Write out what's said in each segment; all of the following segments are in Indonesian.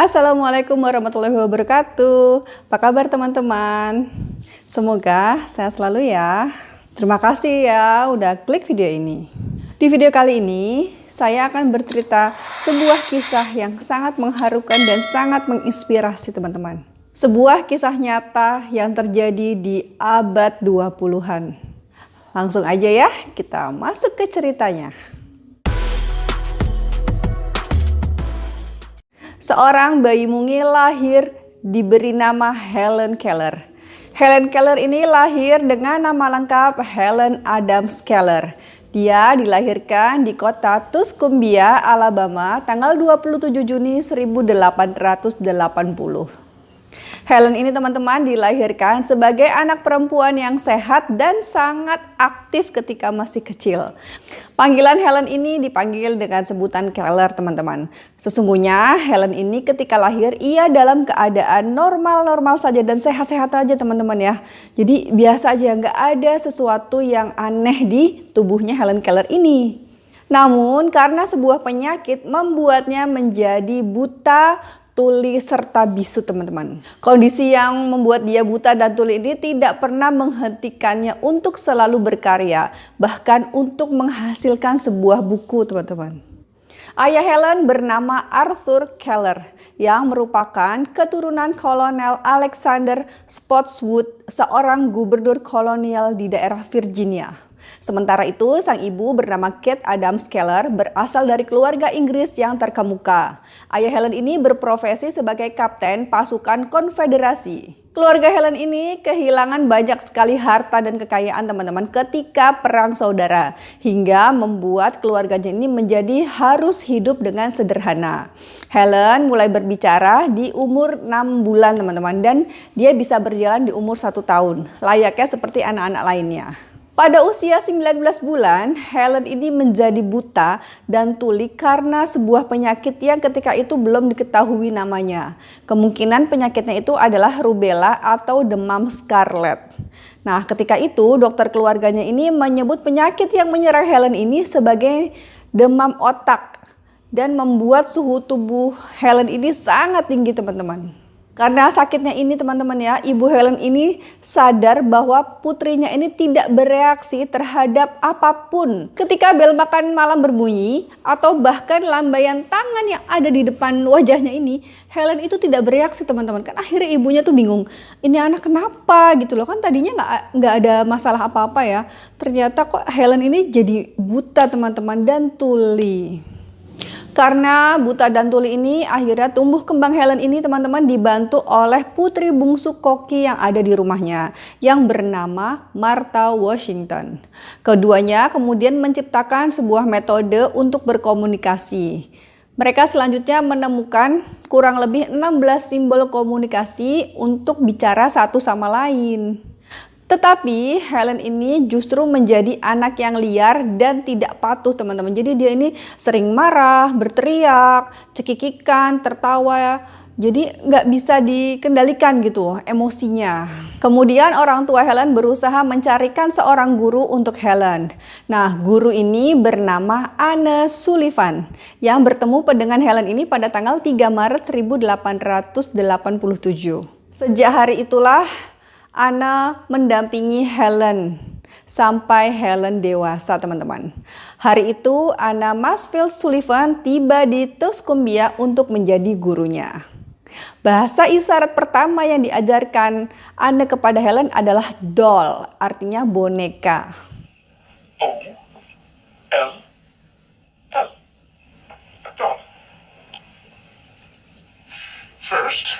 Assalamualaikum warahmatullahi wabarakatuh. Apa kabar teman-teman? Semoga sehat selalu ya. Terima kasih ya udah klik video ini. Di video kali ini saya akan bercerita sebuah kisah yang sangat mengharukan dan sangat menginspirasi teman-teman. Sebuah kisah nyata yang terjadi di abad 20-an. Langsung aja ya kita masuk ke ceritanya. Seorang bayi mungil lahir diberi nama Helen Keller. Helen Keller ini lahir dengan nama lengkap Helen Adams Keller. Dia dilahirkan di kota Tuscumbia, Alabama, tanggal 27 Juni 1880. Helen ini teman-teman dilahirkan sebagai anak perempuan yang sehat dan sangat aktif ketika masih kecil. Panggilan Helen ini dipanggil dengan sebutan Keller teman-teman. Sesungguhnya Helen ini ketika lahir ia dalam keadaan normal-normal saja dan sehat-sehat aja teman-teman ya. Jadi biasa aja, nggak ada sesuatu yang aneh di tubuhnya Helen Keller ini. Namun karena sebuah penyakit membuatnya menjadi buta, tuli, serta bisu teman-teman. Kondisi yang membuat dia buta dan tuli ini tidak pernah menghentikannya untuk selalu berkarya, bahkan untuk menghasilkan sebuah buku teman-teman. Ayah Helen bernama Arthur Keller yang merupakan keturunan Kolonel Alexander Spotswood, seorang gubernur kolonial di daerah Virginia. Sementara itu, sang ibu bernama Kate Adams Keller berasal dari keluarga Inggris yang terkemuka. Ayah Helen ini berprofesi sebagai kapten pasukan konfederasi. Keluarga Helen ini kehilangan banyak sekali harta dan kekayaan teman-teman ketika perang saudara. Hingga membuat keluarganya ini menjadi harus hidup dengan sederhana. Helen mulai berbicara di umur 6 bulan teman-teman. Dan dia bisa berjalan di umur 1 tahun. Layaknya seperti anak-anak lainnya. Pada usia 19 bulan, Helen ini menjadi buta dan tuli karena sebuah penyakit yang ketika itu belum diketahui namanya. Kemungkinan penyakitnya itu adalah rubella atau demam scarlet. Nah, ketika itu dokter keluarganya ini menyebut penyakit yang menyerang Helen ini sebagai demam otak dan membuat suhu tubuh Helen ini sangat tinggi teman-teman. Karena sakitnya ini teman-teman ya, ibu Helen ini sadar bahwa putrinya ini tidak bereaksi terhadap apapun. Ketika bel makan malam berbunyi atau bahkan lambaian tangan yang ada di depan wajahnya ini, Helen itu tidak bereaksi teman-teman. Kan akhirnya ibunya tuh bingung, ini anak kenapa gitu loh, kan tadinya nggak ada masalah apa-apa ya. Ternyata kok Helen ini jadi buta teman-teman dan tuli. Karena buta dan tuli ini akhirnya tumbuh kembang Helen ini teman-teman dibantu oleh putri bungsu koki yang ada di rumahnya yang bernama Martha Washington. Keduanya kemudian menciptakan sebuah metode untuk berkomunikasi. Mereka selanjutnya menemukan kurang lebih 16 simbol komunikasi untuk bicara satu sama lain. Tetapi Helen ini justru menjadi anak yang liar dan tidak patuh teman-teman. Jadi dia ini sering marah, berteriak, cekikikan, tertawa. Jadi nggak bisa dikendalikan gitu emosinya. Kemudian orang tua Helen berusaha mencarikan seorang guru untuk Helen. Nah, guru ini bernama Anne Sullivan yang bertemu dengan Helen ini pada tanggal 3 Maret 1887. Sejak hari itulah Anna mendampingi Helen sampai Helen dewasa teman-teman. Hari itu Anna Masfield Sullivan tiba di Tuscumbia untuk menjadi gurunya. Bahasa isyarat pertama yang diajarkan Anna kepada Helen adalah doll, artinya boneka. O-L-L, doll. First,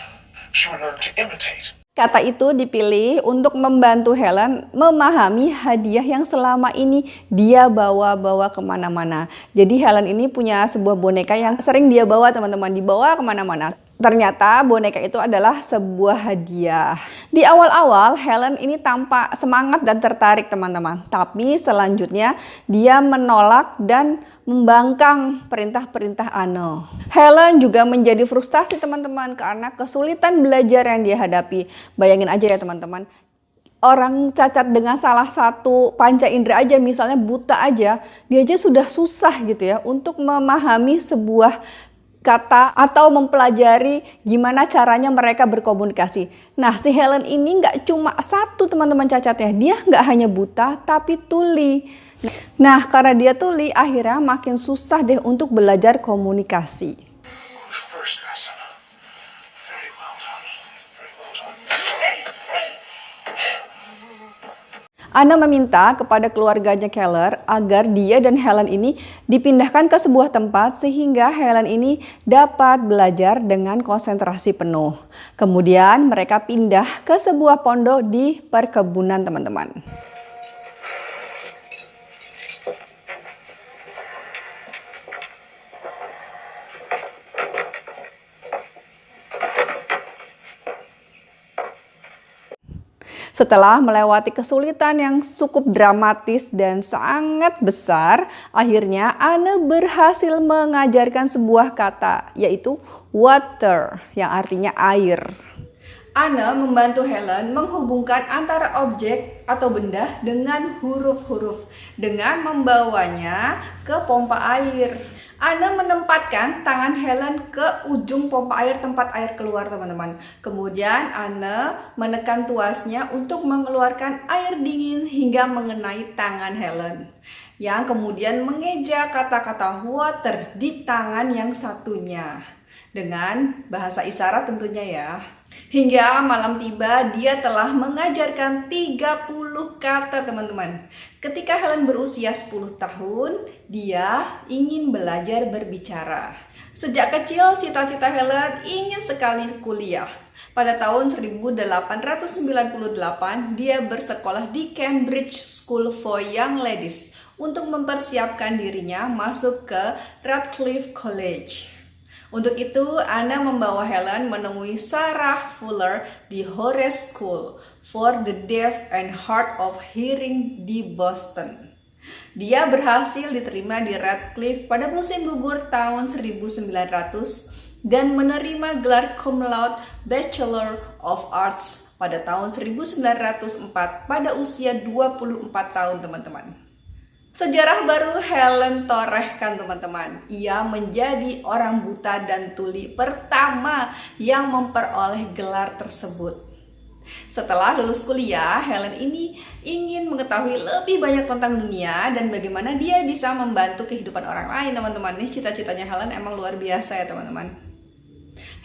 she would learn to imitate. Kata itu dipilih untuk membantu Helen memahami hadiah yang selama ini dia bawa-bawa kemana-mana. Jadi Helen ini punya sebuah boneka yang sering dia bawa teman-teman, dibawa kemana-mana. Ternyata boneka itu adalah sebuah hadiah. Di awal-awal Helen ini tampak semangat dan tertarik teman-teman. Tapi selanjutnya dia menolak dan membangkang perintah-perintah Anne. Helen juga menjadi frustasi teman-teman karena kesulitan belajar yang dia hadapi. Bayangin aja ya teman-teman. Orang cacat dengan salah satu panca indera aja, misalnya buta aja, dia aja sudah susah gitu ya untuk memahami sebuah kata atau mempelajari gimana caranya mereka berkomunikasi. Nah, si Helen ini nggak cuma satu teman-teman cacatnya, dia nggak hanya buta tapi tuli. Nah, karena dia tuli, akhirnya makin susah deh untuk belajar komunikasi. First lesson. Very well done. Very well done. Anna meminta kepada keluarganya Keller agar dia dan Helen ini dipindahkan ke sebuah tempat sehingga Helen ini dapat belajar dengan konsentrasi penuh. Kemudian mereka pindah ke sebuah pondok di perkebunan, teman-teman. Setelah melewati kesulitan yang cukup dramatis dan sangat besar, akhirnya Anna berhasil mengajarkan sebuah kata, yaitu water, yang artinya air. Anna membantu Helen menghubungkan antara objek atau benda dengan huruf-huruf dengan membawanya ke pompa air. Anna menempatkan tangan Helen ke ujung pompa air tempat air keluar, teman-teman. Kemudian Anna menekan tuasnya untuk mengeluarkan air dingin hingga mengenai tangan Helen, yang kemudian mengeja kata-kata water di tangan yang satunya dengan bahasa isyarat tentunya ya. Hingga malam tiba, dia telah mengajarkan 30 kata, teman-teman. Ketika Helen berusia 10 tahun, dia ingin belajar berbicara. Sejak kecil, cita-cita Helen ingin sekali kuliah. Pada tahun 1898, dia bersekolah di Cambridge School for Young Ladies untuk mempersiapkan dirinya masuk ke Radcliffe College. Untuk itu, Anna membawa Helen menemui Sarah Fuller di Horace School for the Deaf and Hard of Hearing di Boston. Dia berhasil diterima di Radcliffe pada musim gugur tahun 1900 dan menerima gelar cum laude Bachelor of Arts pada tahun 1904 pada usia 24 tahun, teman-teman. Sejarah baru Helen torehkan, teman-teman. Ia menjadi orang buta dan tuli pertama yang memperoleh gelar tersebut. Setelah lulus kuliah, Helen ini ingin mengetahui lebih banyak tentang dunia dan bagaimana dia bisa membantu kehidupan orang lain, teman-teman. Ini cita-citanya Helen emang luar biasa ya, teman-teman.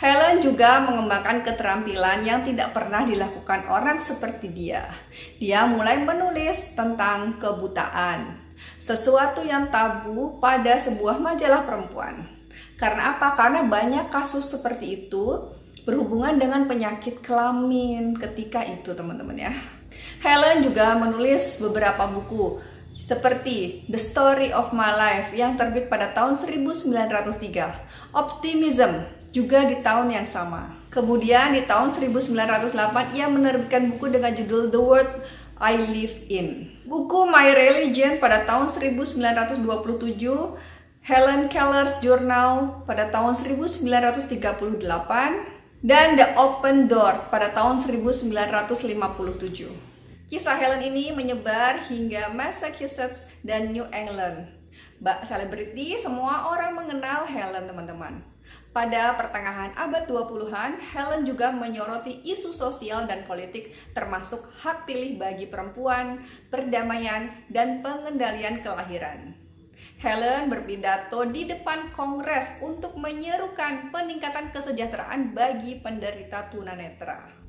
Helen juga mengembangkan keterampilan yang tidak pernah dilakukan orang seperti dia. Dia mulai menulis tentang kebutaan, sesuatu yang tabu pada sebuah majalah perempuan. Karena apa? Karena banyak kasus seperti itu berhubungan dengan penyakit kelamin ketika itu, teman-teman ya. Helen juga menulis beberapa buku seperti The Story of My Life yang terbit pada tahun 1903, Optimism juga di tahun yang sama. Kemudian di tahun 1908 ia menerbitkan buku dengan judul The World I Live In. Buku My Religion pada tahun 1927, Helen Keller's Journal pada tahun 1938, dan The Open Door pada tahun 1957. Kisah Helen ini menyebar hingga Massachusetts dan New England. Selebriti, semua orang mengenal Helen, teman-teman. Pada pertengahan abad 20-an, Helen juga menyoroti isu sosial dan politik termasuk hak pilih bagi perempuan, perdamaian, dan pengendalian kelahiran. Helen berpidato di depan Kongres untuk menyerukan peningkatan kesejahteraan bagi penderita tunanetra.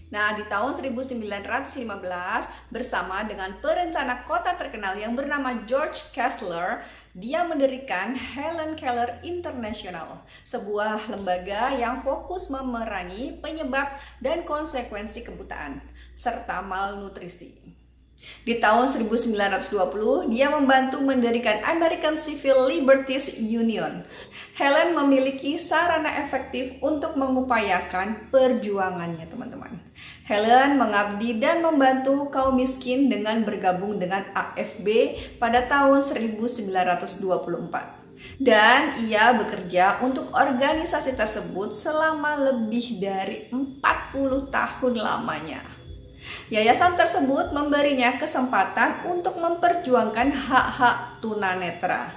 Nah, di tahun 1915 bersama dengan perencana kota terkenal yang bernama George Kessler, dia mendirikan Helen Keller International, sebuah lembaga yang fokus memerangi penyebab dan konsekuensi kebutaan serta malnutrisi. Di tahun 1920, dia membantu mendirikan American Civil Liberties Union. Helen memiliki sarana efektif untuk mengupayakan perjuangannya, teman-teman. Helen mengabdi dan membantu kaum miskin dengan bergabung dengan AFB pada tahun 1924. Dan ia bekerja untuk organisasi tersebut selama lebih dari 40 tahun lamanya. Yayasan tersebut memberinya kesempatan untuk memperjuangkan hak-hak tunanetra.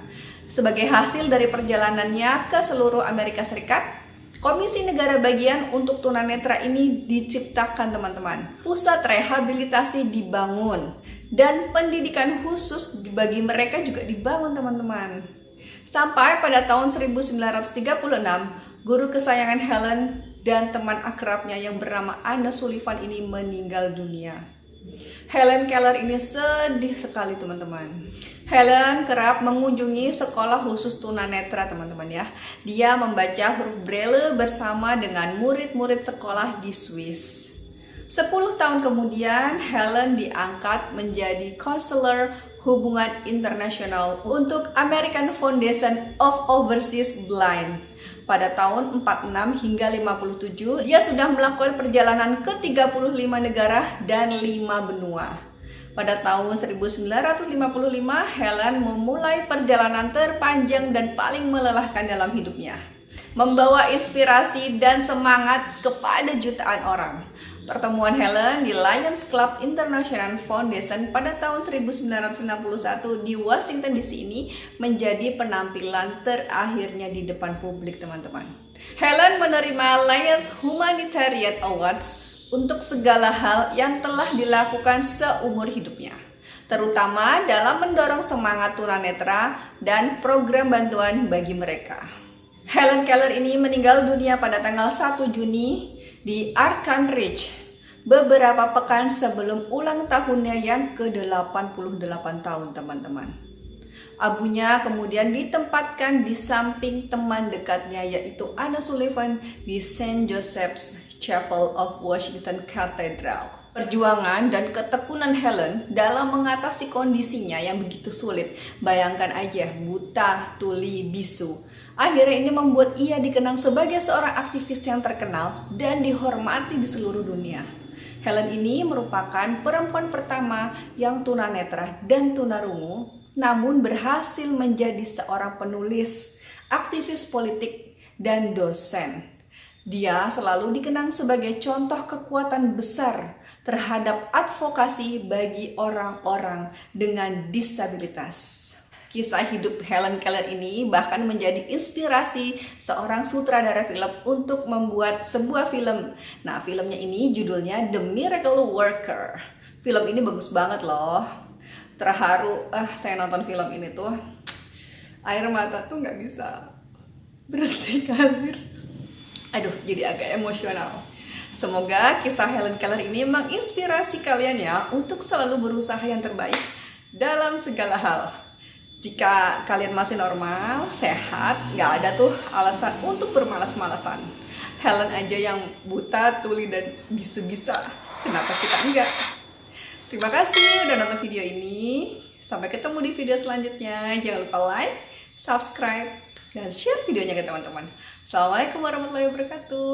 Sebagai hasil dari perjalanannya ke seluruh Amerika Serikat, Komisi Negara Bagian untuk Tunanetra ini diciptakan, teman-teman. Pusat rehabilitasi dibangun dan pendidikan khusus bagi mereka juga dibangun, teman-teman. Sampai pada tahun 1936, guru kesayangan Helen dan teman akrabnya yang bernama Anna Sullivan ini meninggal dunia. Helen Keller ini sedih sekali, teman-teman. Helen kerap mengunjungi sekolah khusus tunanetra, teman-teman ya. Dia membaca huruf Braille bersama dengan murid-murid sekolah di Swiss. 10 tahun kemudian, Helen diangkat menjadi konselor hubungan internasional untuk American Foundation of Overseas Blind. Pada tahun 46 hingga 57, dia sudah melakukan perjalanan ke 35 negara dan 5 benua. Pada tahun 1955, Helen memulai perjalanan terpanjang dan paling melelahkan dalam hidupnya, membawa inspirasi dan semangat kepada jutaan orang. Pertemuan Helen di Lions Club International Foundation pada tahun 1961 di Washington DC ini menjadi penampilan terakhirnya di depan publik, teman-teman. Helen menerima Lions Humanitarian Awards untuk segala hal yang telah dilakukan seumur hidupnya, terutama dalam mendorong semangat tunanetra dan program bantuan bagi mereka. Helen Keller ini meninggal dunia pada tanggal 1 Juni di Arkanridge, beberapa pekan sebelum ulang tahunnya yang ke-88 tahun, teman-teman. Abunya kemudian ditempatkan di samping teman dekatnya, yaitu Anna Sullivan di St. Joseph's Chapel of Washington Cathedral. Perjuangan dan ketekunan Helen dalam mengatasi kondisinya yang begitu sulit, bayangkan aja, buta, tuli, bisu. Akhirnya ini membuat ia dikenang sebagai seorang aktivis yang terkenal dan dihormati di seluruh dunia. Helen ini merupakan perempuan pertama yang tunanetra dan tunarungu, namun berhasil menjadi seorang penulis, aktivis politik, dan dosen. Dia selalu dikenang sebagai contoh kekuatan besar terhadap advokasi bagi orang-orang dengan disabilitas. Kisah hidup Helen Keller ini bahkan menjadi inspirasi seorang sutradara film untuk membuat sebuah film. Nah, filmnya ini judulnya The Miracle Worker. Film ini bagus banget loh. Terharu, saya nonton film ini tuh air mata tuh nggak bisa berhenti ngalir. Aduh, jadi agak emosional. Semoga kisah Helen Keller ini menginspirasi kalian ya untuk selalu berusaha yang terbaik dalam segala hal. Jika kalian masih normal, sehat, nggak ada tuh alasan untuk bermalas-malasan. Helen aja yang buta, tuli, dan bisu bisa. Kenapa kita enggak? Terima kasih udah nonton video ini. Sampai ketemu di video selanjutnya. Jangan lupa like, subscribe, dan share videonya ke teman-teman. Assalamualaikum warahmatullahi wabarakatuh.